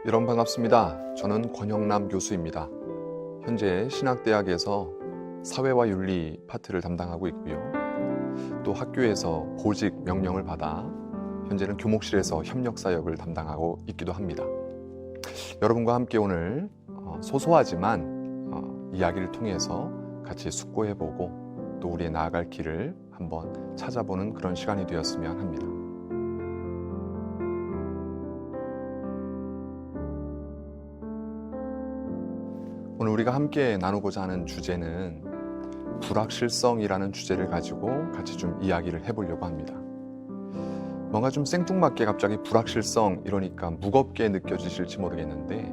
여러분 반갑습니다. 저는 권영남 교수입니다. 현재 신학대학에서 사회와 윤리 파트를 담당하고 있고요. 또 학교에서 보직 명령을 받아 현재는 교목실에서 협력사역을 담당하고 있기도 합니다. 여러분과 함께 오늘 소소하지만 이야기를 통해서 같이 숙고해보고 또 우리의 나아갈 길을 한번 찾아보는 그런 시간이 되었으면 합니다. 오늘 우리가 함께 나누고자 하는 주제는 불확실성이라는 주제를 가지고 같이 좀 이야기를 해보려고 합니다. 뭔가 좀 생뚱맞게 갑자기 불확실성 이러니까 무겁게 느껴지실지 모르겠는데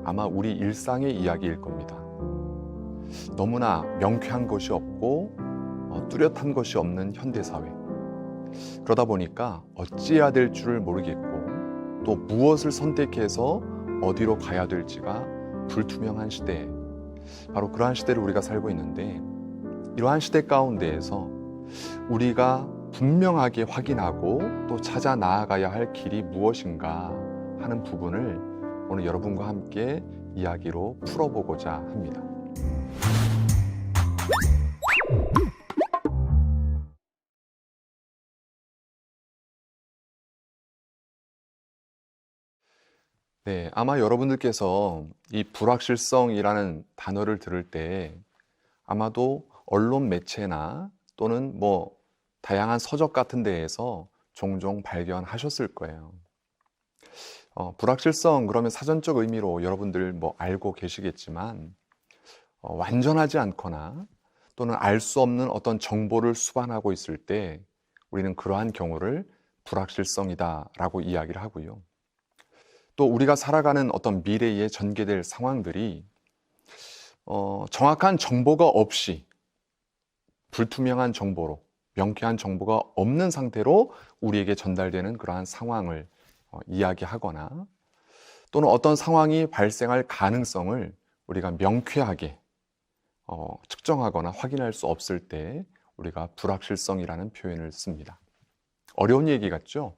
아마 우리 일상의 이야기일 겁니다. 너무나 명쾌한 것이 없고 뚜렷한 것이 없는 현대사회. 그러다 보니까 어찌해야 될 줄을 모르겠고 또 무엇을 선택해서 어디로 가야 될지가 불투명한 시대, 바로 그러한 시대를 우리가 살고 있는데 이러한 시대 가운데에서 우리가 분명하게 확인하고 또 찾아 나아가야 할 길이 무엇인가 하는 부분을 오늘 여러분과 함께 이야기로 풀어보고자 합니다. 네, 아마 여러분들께서 이 불확실성이라는 단어를 들을 때 아마도 언론 매체나 또는 다양한 서적 같은 데에서 종종 발견하셨을 거예요. 불확실성 그러면 사전적 의미로 여러분들 알고 계시겠지만 완전하지 않거나 또는 알 수 없는 어떤 정보를 수반하고 있을 때 우리는 그러한 경우를 불확실성이다라고 이야기를 하고요. 또 우리가 살아가는 어떤 미래에 전개될 상황들이 정확한 정보가 없이 불투명한 정보로, 명쾌한 정보가 없는 상태로 우리에게 전달되는 그러한 상황을 이야기하거나 또는 어떤 상황이 발생할 가능성을 우리가 명쾌하게 측정하거나 확인할 수 없을 때 우리가 불확실성이라는 표현을 씁니다. 어려운 얘기 같죠?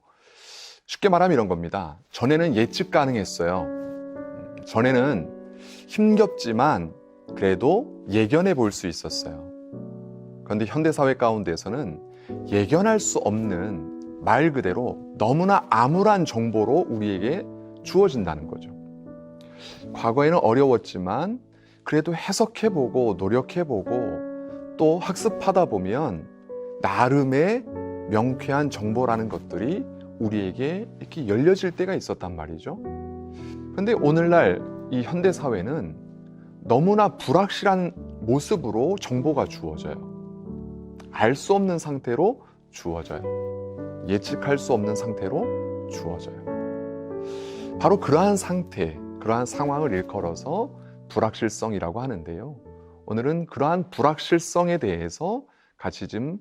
쉽게 말하면 이런 겁니다. 전에는 예측 가능했어요. 전에는 힘겹지만 그래도 예견해 볼 수 있었어요. 그런데 현대사회 가운데서는 예견할 수 없는 말 그대로 너무나 암울한 정보로 우리에게 주어진다는 거죠. 과거에는 어려웠지만 그래도 해석해보고 노력해보고 또 학습하다 보면 나름의 명쾌한 정보라는 것들이 우리에게 이렇게 열려질 때가 있었단 말이죠. 그런데 오늘날 이 현대사회는 너무나 불확실한 모습으로 정보가 주어져요. 알 수 없는 상태로 주어져요. 예측할 수 없는 상태로 주어져요. 바로 그러한 상태, 그러한 상황을 일컬어서 불확실성이라고 하는데요. 오늘은 그러한 불확실성에 대해서 같이 좀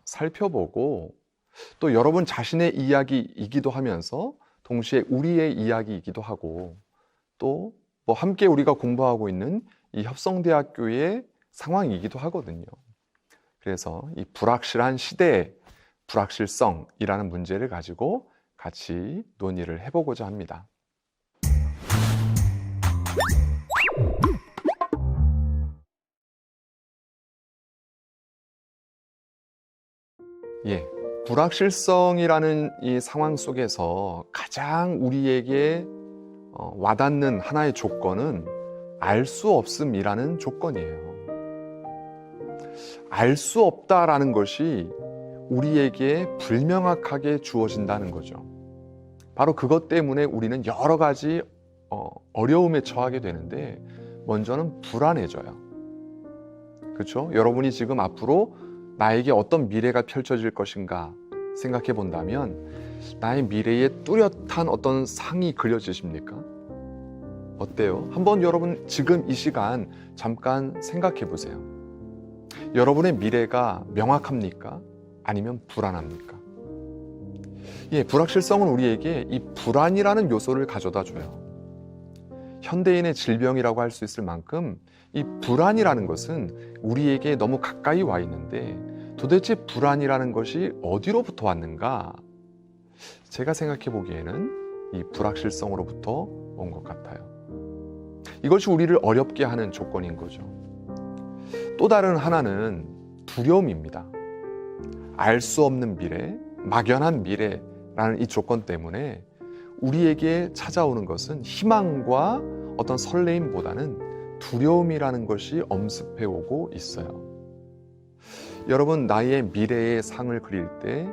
살펴보고 또 여러분 자신의 이야기이기도 하면서 동시에 우리의 이야기이기도 하고 또 함께 우리가 공부하고 있는 이 협성대학교의 상황이기도 하거든요. 그래서 이 불확실한 시대의 불확실성이라는 문제를 가지고 같이 논의를 해보고자 합니다. 불확실성이라는 이 상황 속에서 가장 우리에게 와닿는 하나의 조건은 알 수 없음이라는 조건이에요. 알 수 없다라는 것이 우리에게 불명확하게 주어진다는 거죠. 바로 그것 때문에 우리는 여러 가지 어려움에 처하게 되는데 먼저는 불안해져요. 그렇죠? 여러분이 지금 앞으로 나에게 어떤 미래가 펼쳐질 것인가 생각해 본다면 나의 미래에 뚜렷한 어떤 상이 그려지십니까? 어때요? 한번 여러분 지금 이 시간 잠깐 생각해 보세요. 여러분의 미래가 명확합니까? 아니면 불안합니까? 불확실성은 우리에게 이 불안이라는 요소를 가져다 줘요. 현대인의 질병이라고 할 수 있을 만큼 이 불안이라는 것은 우리에게 너무 가까이 와 있는데 도대체 불안이라는 것이 어디로부터 왔는가? 제가 생각해 보기에는 이 불확실성으로부터 온 것 같아요. 이것이 우리를 어렵게 하는 조건인 거죠. 또 다른 하나는 두려움입니다. 알 수 없는 미래, 막연한 미래라는 이 조건 때문에 우리에게 찾아오는 것은 희망과 어떤 설레임보다는 두려움이라는 것이 엄습해 오고 있어요. 여러분, 나의 미래의 상을 그릴 때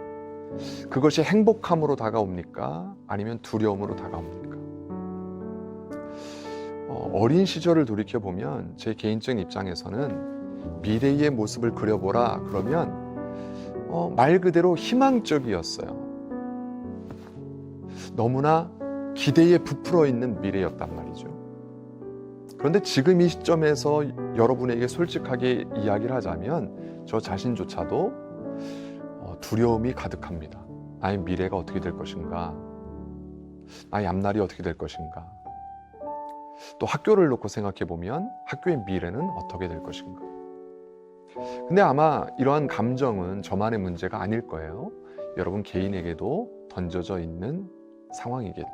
그것이 행복함으로 다가옵니까? 아니면 두려움으로 다가옵니까? 어린 시절을 돌이켜보면 제 개인적인 입장에서는 미래의 모습을 그려보라 그러면 말 그대로 희망적이었어요. 너무나 기대에 부풀어 있는 미래였단 말이죠. 그런데 지금 이 시점에서 여러분에게 솔직하게 이야기를 하자면 저 자신조차도 두려움이 가득합니다. 나의 미래가 어떻게 될 것인가? 나의 앞날이 어떻게 될 것인가? 또 학교를 놓고 생각해 보면 학교의 미래는 어떻게 될 것인가? 근데 아마 이러한 감정은 저만의 문제가 아닐 거예요. 여러분 개인에게도 던져져 있는 상황이겠죠.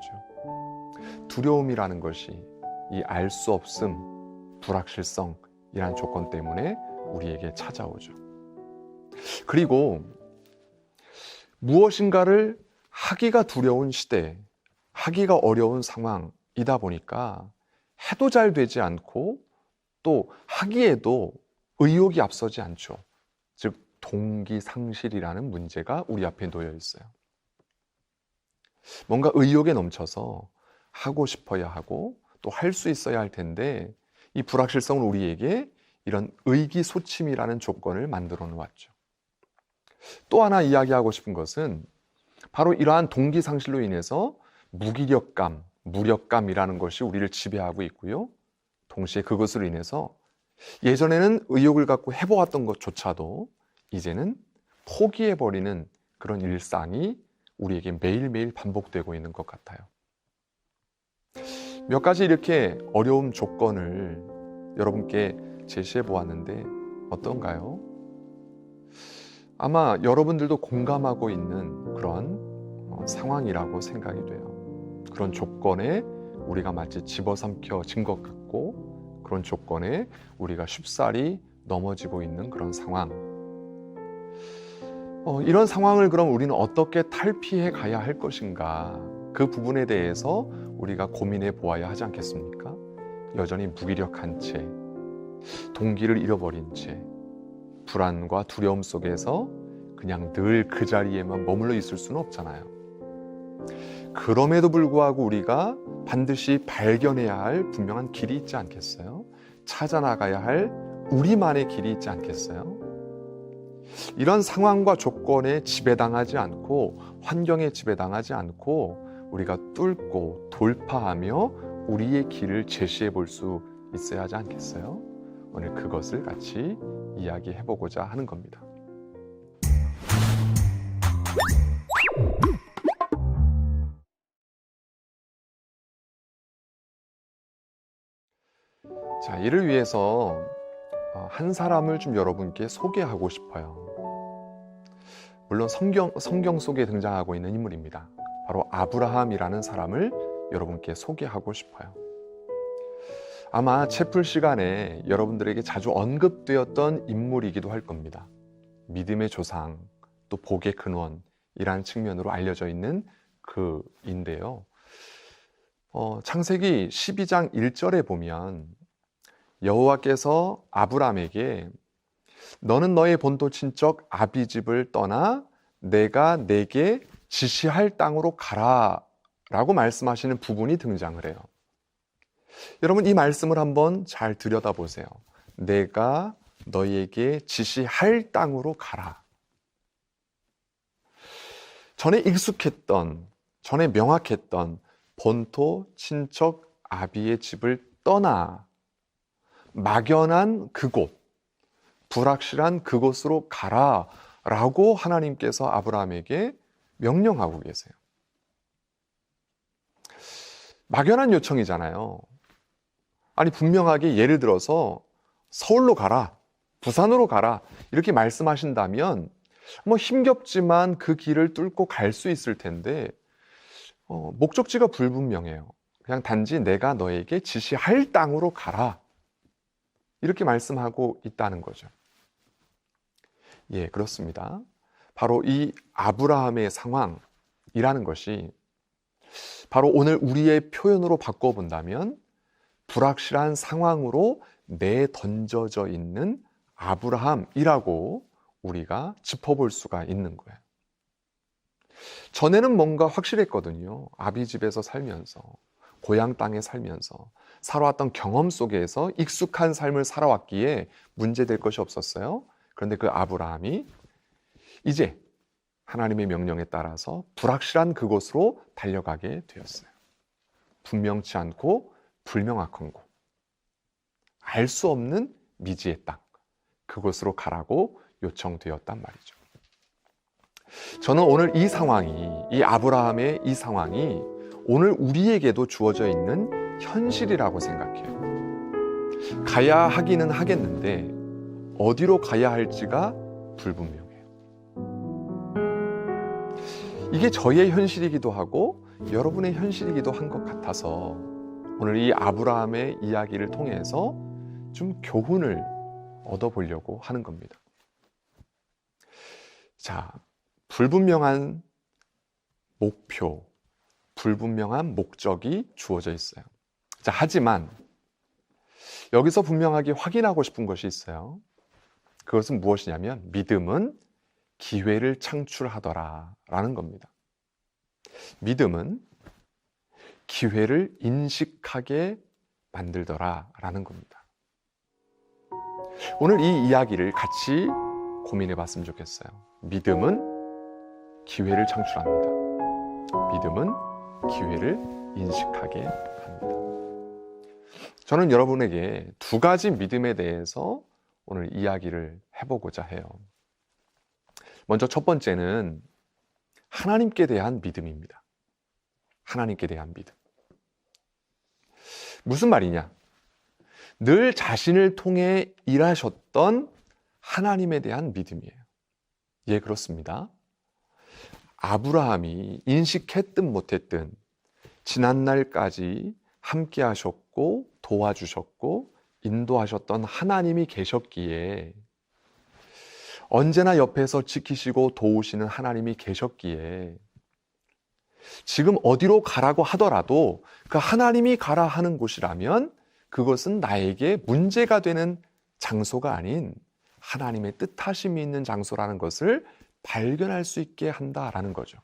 두려움이라는 것이 이 알 수 없음, 불확실성이라는 조건 때문에 우리에게 찾아오죠. 그리고 무엇인가를 하기가 두려운 시대, 하기가 어려운 상황이다 보니까 해도 잘 되지 않고 또 하기에도 의욕이 앞서지 않죠. 즉 동기상실이라는 문제가 우리 앞에 놓여 있어요. 뭔가 의욕에 넘쳐서 하고 싶어야 하고 또 할 수 있어야 할 텐데 이 불확실성은 우리에게 이런 의기소침이라는 조건을 만들어 놓았죠. 또 하나 이야기하고 싶은 것은 바로 이러한 동기상실로 인해서 무기력감, 무력감이라는 것이 우리를 지배하고 있고요. 동시에 그것으로 인해서 예전에는 의욕을 갖고 해보았던 것조차도 이제는 포기해버리는 그런 일상이 우리에게 매일매일 반복되고 있는 것 같아요. 몇 가지 이렇게 어려운 조건을 여러분께 제시해 보았는데 어떤가요? 아마 여러분들도 공감하고 있는 그런 상황이라고 생각이 돼요. 그런 조건에 우리가 마치 집어삼켜진 것 같고 그런 조건에 우리가 쉽사리 넘어지고 있는 그런 상황. 이런 상황을 그럼 우리는 어떻게 탈피해 가야 할 것인가? 그 부분에 대해서 우리가 고민해 보아야 하지 않겠습니까? 여전히 무기력한 채, 동기를 잃어버린 채, 불안과 두려움 속에서 그냥 늘 그 자리에만 머물러 있을 수는 없잖아요. 그럼에도 불구하고 우리가 반드시 발견해야 할 분명한 길이 있지 않겠어요? 찾아나가야 할 우리만의 길이 있지 않겠어요? 이런 상황과 조건에 지배당하지 않고 환경에 지배당하지 않고 우리가 뚫고 돌파하며 우리의 길을 제시해 볼 수 있어야 하지 않겠어요? 오늘 그것을 같이 이야기해 보고자 하는 겁니다. 자, 이를 위해서 한 사람을 좀 여러분께 소개하고 싶어요. 물론 성경 속에 등장하고 있는 인물입니다. 바로 아브라함이라는 사람을 여러분께 소개하고 싶어요. 아마 채플 시간에 여러분들에게 자주 언급되었던 인물이기도 할 겁니다. 믿음의 조상, 또 복의 근원이라는 측면으로 알려져 있는 그인데요. 창세기 12장 1절에 보면 여호와께서 아브라함에게 너는 너의 본토 친척 아비집을 떠나 내가 내게 지시할 땅으로 가라 라고 말씀하시는 부분이 등장을 해요. 여러분 이 말씀을 한번 잘 들여다보세요. 내가 너에게 지시할 땅으로 가라. 전에 익숙했던, 전에 명확했던 본토 친척 아비의 집을 떠나 막연한 그곳, 불확실한 그곳으로 가라 라고 하나님께서 아브라함에게 명령하고 계세요. 막연한 요청이잖아요. 아니 분명하게 예를 들어서 서울로 가라, 부산으로 가라 이렇게 말씀하신다면 뭐 힘겹지만 그 길을 뚫고 갈 수 있을 텐데 목적지가 불분명해요. 그냥 단지 내가 너에게 지시할 땅으로 가라. 이렇게 말씀하고 있다는 거죠. 예, 그렇습니다. 바로 이 아브라함의 상황이라는 것이 바로 오늘 우리의 표현으로 바꿔본다면 불확실한 상황으로 내던져져 있는 아브라함이라고 우리가 짚어볼 수가 있는 거예요. 전에는 뭔가 확실했거든요. 아비 집에서 살면서, 고향 땅에 살면서, 살아왔던 경험 속에서 익숙한 삶을 살아왔기에 문제될 것이 없었어요. 그런데 그 아브라함이 이제 하나님의 명령에 따라서 불확실한 그곳으로 달려가게 되었어요. 분명치 않고 불명확한 곳, 알 수 없는 미지의 땅, 그곳으로 가라고 요청되었단 말이죠. 저는 오늘 이 상황이, 이 아브라함의 이 상황이 오늘 우리에게도 주어져 있는 현실이라고 생각해요. 가야 하기는 하겠는데 어디로 가야 할지가 불분명해요. 이게 저의 현실이기도 하고 여러분의 현실이기도 한 것 같아서 오늘 이 아브라함의 이야기를 통해서 좀 교훈을 얻어보려고 하는 겁니다. 자, 불분명한 목표, 불분명한 목적이 주어져 있어요. 자, 하지만 여기서 분명하게 확인하고 싶은 것이 있어요. 그것은 무엇이냐면 믿음은 기회를 창출하더라 라는 겁니다. 믿음은 기회를 인식하게 만들더라 라는 겁니다. 오늘 이 이야기를 같이 고민해 봤으면 좋겠어요. 믿음은 기회를 창출합니다. 믿음은 기회를 인식하게 합니다. 저는 여러분에게 두 가지 믿음에 대해서 오늘 이야기를 해보고자 해요. 먼저 첫 번째는 하나님께 대한 믿음입니다. 하나님께 대한 믿음. 무슨 말이냐? 늘 자신을 통해 일하셨던 하나님에 대한 믿음이에요. 예, 그렇습니다. 아브라함이 인식했든 못했든 지난날까지 함께 하셨고 도와주셨고 인도하셨던 하나님이 계셨기에, 언제나 옆에서 지키시고 도우시는 하나님이 계셨기에 지금 어디로 가라고 하더라도 그 하나님이 가라 하는 곳이라면 그것은 나에게 문제가 되는 장소가 아닌 하나님의 뜻하심이 있는 장소라는 것을 발견할 수 있게 한다라는 거죠.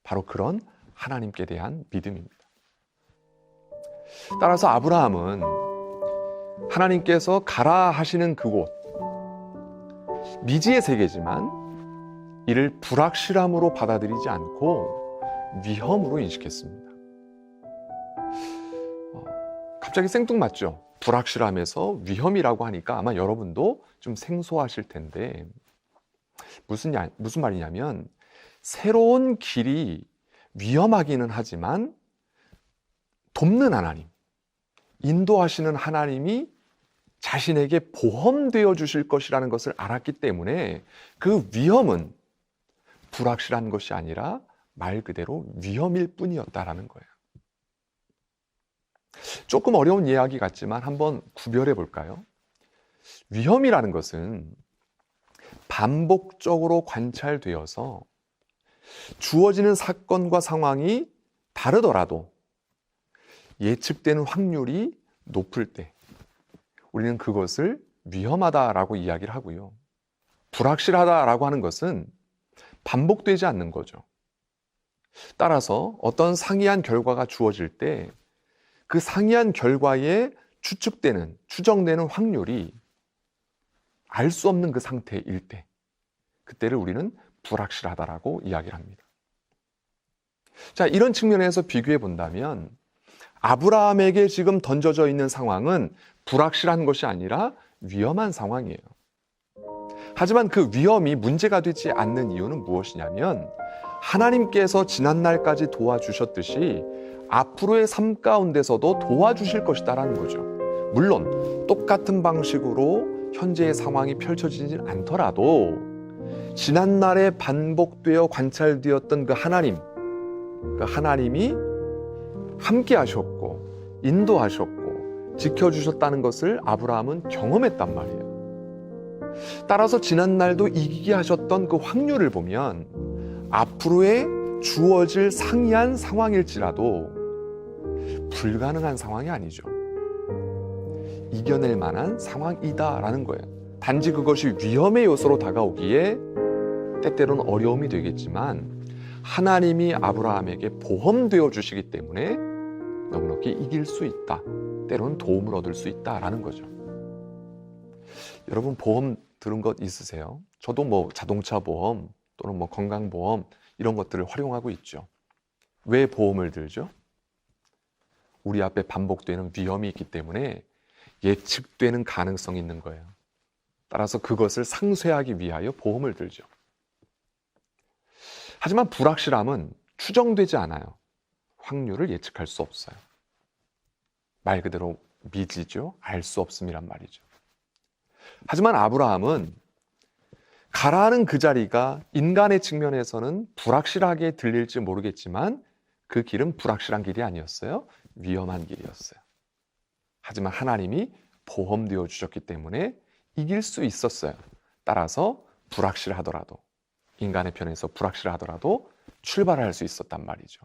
바로 그런 하나님께 대한 믿음입니다. 따라서 아브라함은 하나님께서 가라 하시는 그곳, 미지의 세계지만 이를 불확실함으로 받아들이지 않고 위험으로 인식했습니다. 갑자기 생뚱맞죠? 불확실함에서 위험이라고 하니까 아마 여러분도 좀 생소하실 텐데 무슨 말이냐면 새로운 길이 위험하기는 하지만 돕는 하나님, 인도하시는 하나님이 자신에게 보험되어 주실 것이라는 것을 알았기 때문에 그 위험은 불확실한 것이 아니라 말 그대로 위험일 뿐이었다라는 거예요. 조금 어려운 이야기 같지만 한번 구별해 볼까요? 위험이라는 것은 반복적으로 관찰되어서 주어지는 사건과 상황이 다르더라도 예측되는 확률이 높을 때 우리는 그것을 위험하다라고 이야기를 하고요. 불확실하다라고 하는 것은 반복되지 않는 거죠. 따라서 어떤 상이한 결과가 주어질 때 그 상이한 결과에 추정되는 확률이 알 수 없는 그 상태일 때, 그때를 우리는 불확실하다라고 이야기를 합니다. 자, 이런 측면에서 비교해 본다면 아브라함에게 지금 던져져 있는 상황은 불확실한 것이 아니라 위험한 상황이에요. 하지만 그 위험이 문제가 되지 않는 이유는 무엇이냐면 하나님께서 지난날까지 도와주셨듯이 앞으로의 삶 가운데서도 도와주실 것이다라는 거죠. 물론 똑같은 방식으로 현재의 상황이 펼쳐지지 않더라도 지난날에 반복되어 관찰되었던 그 하나님이 함께 하셨고 인도하셨고 지켜주셨다는 것을 아브라함은 경험했단 말이에요. 따라서 지난날도 이기게 하셨던 그 확률을 보면 앞으로의 주어질 상이한 상황일지라도 불가능한 상황이 아니죠. 이겨낼 만한 상황이다라는 거예요. 단지 그것이 위험의 요소로 다가오기에 때때로는 어려움이 되겠지만 하나님이 아브라함에게 보험되어 주시기 때문에 넉넉히 이길 수 있다. 때로는 도움을 얻을 수 있다라는 거죠. 여러분 보험 들은 것 있으세요? 저도 뭐 자동차 보험 또는 뭐 건강보험 이런 것들을 활용하고 있죠. 왜 보험을 들죠? 우리 앞에 반복되는 위험이 있기 때문에 예측되는 가능성이 있는 거예요. 따라서 그것을 상쇄하기 위하여 보험을 들죠. 하지만 불확실함은 추정되지 않아요. 확률을 예측할 수 없어요. 말 그대로 미지죠. 알 수 없음이란 말이죠. 하지만 아브라함은 가라는 그 자리가 인간의 측면에서는 불확실하게 들릴지 모르겠지만 그 길은 불확실한 길이 아니었어요. 위험한 길이었어요. 하지만 하나님이 보험되어 주셨기 때문에 이길 수 있었어요. 따라서 불확실하더라도 인간의 편에서 불확실하더라도 출발할 수 있었단 말이죠.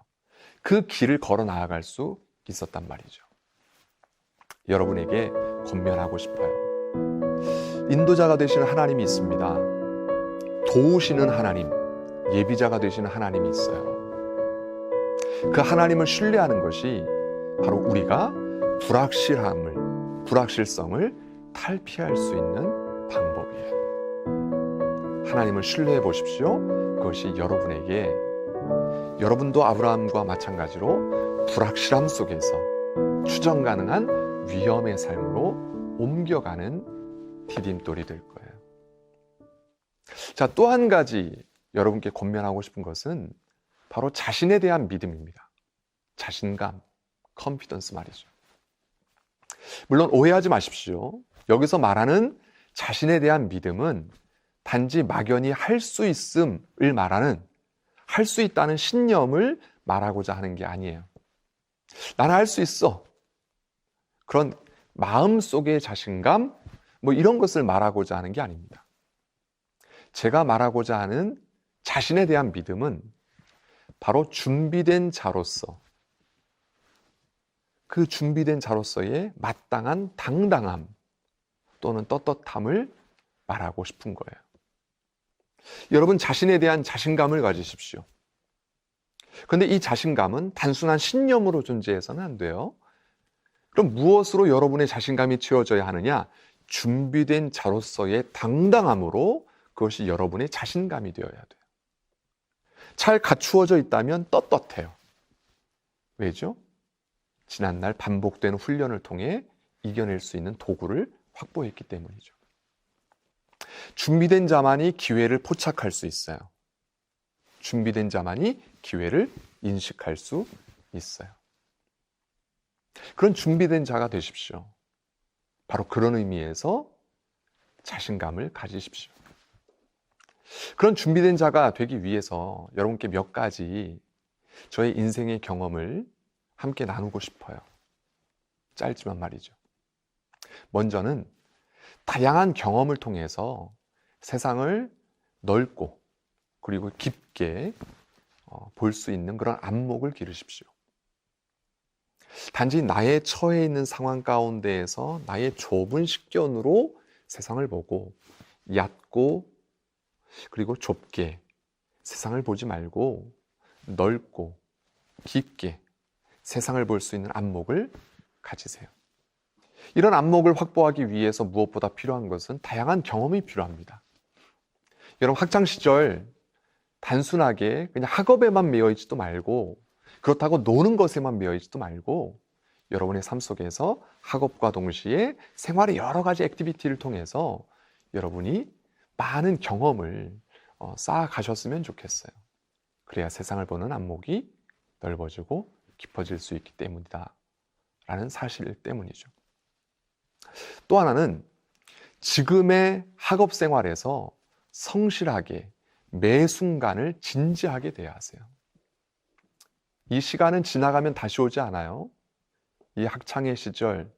그 길을 걸어 나아갈 수 있었단 말이죠. 여러분에게 권면하고 싶어요. 인도자가 되시는 하나님이 있습니다. 도우시는 하나님, 예비자가 되시는 하나님이 있어요. 그 하나님을 신뢰하는 것이 바로 우리가 불확실성을 탈피할 수 있는 방법이에요. 하나님을 신뢰해 보십시오. 그것이 여러분도 아브라함과 마찬가지로 불확실함 속에서 추정 가능한 위험의 삶으로 옮겨가는 디딤돌이 될 거예요. 자, 또 한 가지 여러분께 권면하고 싶은 것은 바로 자신에 대한 믿음입니다. 자신감, 컨피던스 말이죠. 물론 오해하지 마십시오. 여기서 말하는 자신에 대한 믿음은 단지 막연히 할 수 있음을 말하는, 할 수 있다는 신념을 말하고자 하는 게 아니에요. 나는 할 수 있어. 그런 마음속의 자신감, 뭐 이런 것을 말하고자 하는 게 아닙니다. 제가 말하고자 하는 자신에 대한 믿음은 바로 준비된 자로서, 그 준비된 자로서의 마땅한 당당함 또는 떳떳함을 말하고 싶은 거예요. 여러분 자신에 대한 자신감을 가지십시오. 그런데 이 자신감은 단순한 신념으로 존재해서는 안 돼요. 그럼 무엇으로 여러분의 자신감이 채워져야 하느냐? 준비된 자로서의 당당함으로 그것이 여러분의 자신감이 되어야 돼요. 잘 갖추어져 있다면 떳떳해요. 왜죠? 지난날 반복되는 훈련을 통해 이겨낼 수 있는 도구를 확보했기 때문이죠. 준비된 자만이 기회를 포착할 수 있어요. 준비된 자만이 기회를 인식할 수 있어요. 그런 준비된 자가 되십시오. 바로 그런 의미에서 자신감을 가지십시오. 그런 준비된 자가 되기 위해서 여러분께 몇 가지 저의 인생의 경험을 함께 나누고 싶어요. 짧지만 말이죠. 먼저는 다양한 경험을 통해서 세상을 넓고 그리고 깊게 볼 수 있는 그런 안목을 기르십시오. 단지 나의 처해 있는 상황 가운데에서 나의 좁은 식견으로 세상을 보고 얕고 그리고 좁게 세상을 보지 말고 넓고 깊게 세상을 볼 수 있는 안목을 가지세요. 이런 안목을 확보하기 위해서 무엇보다 필요한 것은 다양한 경험이 필요합니다. 여러분 학창 시절 단순하게 그냥 학업에만 매여 있지도 말고 그렇다고 노는 것에만 매여 있지도 말고 여러분의 삶 속에서 학업과 동시에 생활의 여러 가지 액티비티를 통해서 여러분이 많은 경험을 쌓아가셨으면 좋겠어요. 그래야 세상을 보는 안목이 넓어지고 깊어질 수 있기 때문이다 라는 사실 때문이죠. 또 하나는 지금의 학업 생활에서 성실하게 매 순간을 진지하게 대해야 하세요. 이 시간은 지나가면 다시 오지 않아요. 이 학창의 시절.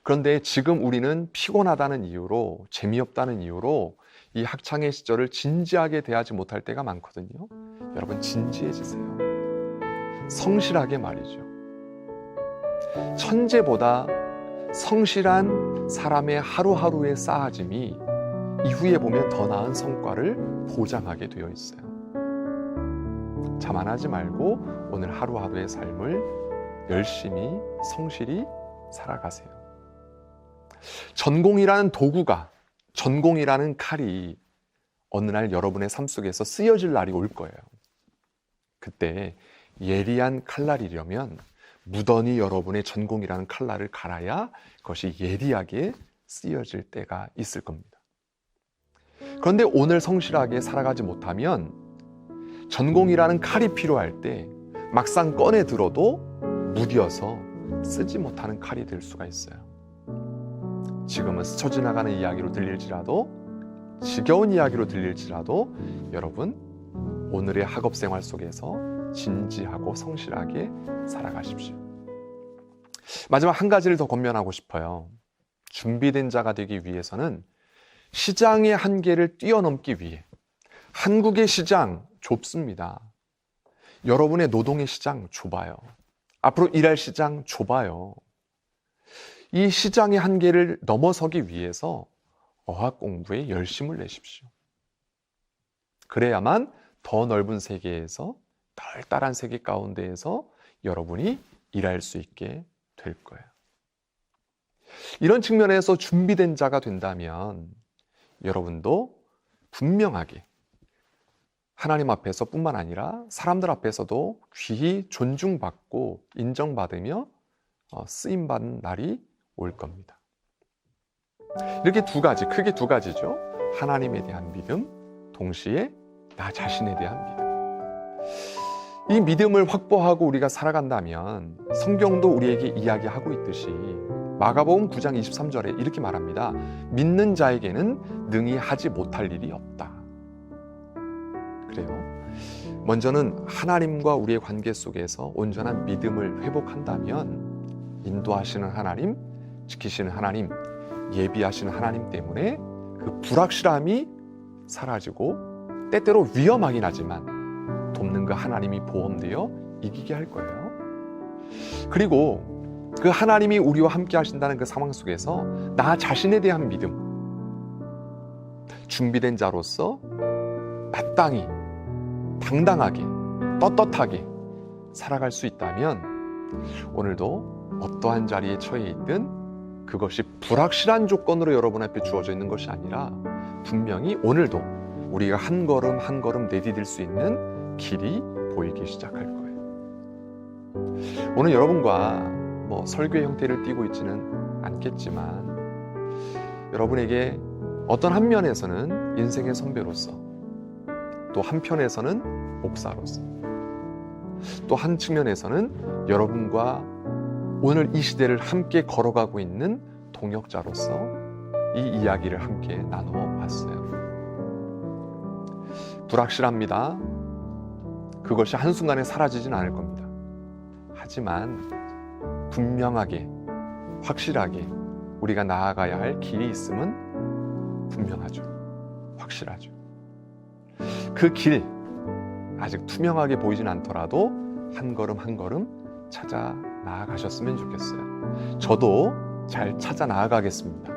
그런데 지금 우리는 피곤하다는 이유로, 재미없다는 이유로 이 학창의 시절을 진지하게 대하지 못할 때가 많거든요. 여러분, 진지해지세요. 성실하게 말이죠. 천재보다 성실한 사람의 하루하루의 쌓아짐이 이후에 보면 더 나은 성과를 보장하게 되어 있어요. 자만하지 말고 오늘 하루하루의 삶을 열심히 성실히 살아가세요. 전공이라는 도구가, 전공이라는 칼이 어느 날 여러분의 삶 속에서 쓰여질 날이 올 거예요. 그때 예리한 칼날이려면 무던히 여러분의 전공이라는 칼날을 갈아야 그것이 예리하게 쓰여질 때가 있을 겁니다. 그런데 오늘 성실하게 살아가지 못하면 전공이라는 칼이 필요할 때 막상 꺼내 들어도 무뎌서 쓰지 못하는 칼이 될 수가 있어요. 지금은 스쳐 지나가는 이야기로 들릴지라도, 지겨운 이야기로 들릴지라도 여러분, 오늘의 학업 생활 속에서 진지하고 성실하게 살아가십시오. 마지막 한 가지를 더 권면하고 싶어요. 준비된 자가 되기 위해서는 시장의 한계를 뛰어넘기 위해, 한국의 시장 좁습니다. 여러분의 노동의 시장 좁아요. 앞으로 일할 시장 좁아요. 이 시장의 한계를 넘어서기 위해서 어학 공부에 열심을 내십시오. 그래야만 더 넓은 세계에서, 널따란 세계 가운데에서 여러분이 일할 수 있게 될 거예요. 이런 측면에서 준비된 자가 된다면 여러분도 분명하게 하나님 앞에서 뿐만 아니라 사람들 앞에서도 귀히 존중받고 인정받으며 쓰임받는 날이 올 겁니다. 이렇게 두 가지, 크게 두 가지죠. 하나님에 대한 믿음, 동시에 나 자신에 대한 믿음. 이 믿음을 확보하고 우리가 살아간다면 성경도 우리에게 이야기하고 있듯이 마가복음 9장 23절에 이렇게 말합니다. 믿는 자에게는 능히 하지 못할 일이 없다. 그래요. 먼저는 하나님과 우리의 관계 속에서 온전한 믿음을 회복한다면 인도하시는 하나님, 지키시는 하나님, 예비하시는 하나님 때문에 그 불확실함이 사라지고 때때로 위험하긴 하지만 돕는 그 하나님이 보험되어 이기게 할 거예요. 그리고 그 하나님이 우리와 함께 하신다는 그 상황 속에서 나 자신에 대한 믿음, 준비된 자로서 마땅히, 당당하게, 떳떳하게 살아갈 수 있다면 오늘도 어떠한 자리에 처해 있든 그것이 불확실한 조건으로 여러분 앞에 주어져 있는 것이 아니라 분명히 오늘도 우리가 한 걸음 한 걸음 내디딜 수 있는 길이 보이기 시작할 거예요. 오늘 여러분과 설교의 형태를 띠고 있지는 않겠지만 여러분에게 어떤 한 면에서는 인생의 선배로서, 또 한편에서는 목사로서, 또 한 측면에서는 여러분과 오늘 이 시대를 함께 걸어가고 있는 동역자로서 이 이야기를 함께 나누어 봤어요. 불확실합니다. 그것이 한순간에 사라지진 않을 겁니다. 하지만 분명하게, 확실하게 우리가 나아가야 할 길이 있음은 분명하죠. 확실하죠. 그 길, 아직 투명하게 보이진 않더라도 한 걸음 한 걸음 찾아 나아가셨으면 좋겠어요. 저도 잘 찾아 나아가겠습니다.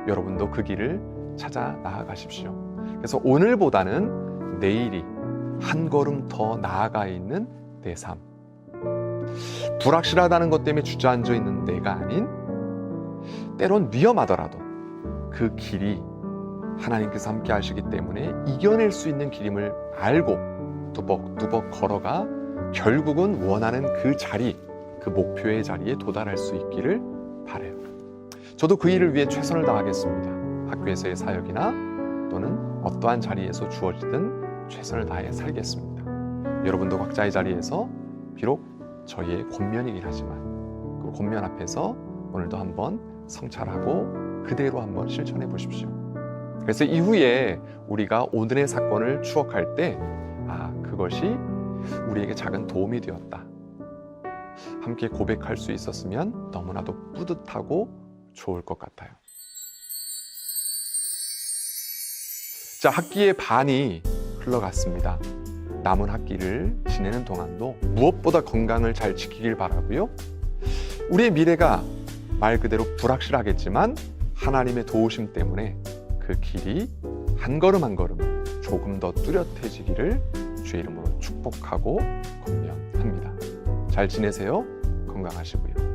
여러분도 그 길을 찾아 나아가십시오. 그래서 오늘보다는 내일이 한 걸음 더 나아가 있는 내 삶, 불확실하다는 것 때문에 주저앉아 있는 내가 아닌, 때론 위험하더라도 그 길이 하나님께서 함께 하시기 때문에 이겨낼 수 있는 길임을 알고 두벅두벅 걸어가 결국은 원하는 그 자리, 그 목표의 자리에 도달할 수 있기를 바라요. 저도 그 일을 위해 최선을 다하겠습니다. 학교에서의 사역이나 또는 어떠한 자리에서 주어지든 최선을 다해 살겠습니다. 여러분도 각자의 자리에서 비록 저희의 권면이긴 하지만 그 권면 앞에서 오늘도 한번 성찰하고 그대로 한번 실천해 보십시오. 그래서 이후에 우리가 오늘의 사건을 추억할 때 그것이 우리에게 작은 도움이 되었다. 함께 고백할 수 있었으면 너무나도 뿌듯하고 좋을 것 같아요. 자, 학기의 반이 흘러갔습니다. 남은 학기를 지내는 동안도 무엇보다 건강을 잘 지키길 바라고요. 우리의 미래가 말 그대로 불확실하겠지만 하나님의 도우심 때문에 그 길이 한 걸음 한 걸음 조금 더 뚜렷해지기를 주의 이름으로 축복하고 권면합니다. 잘 지내세요. 건강하시고요.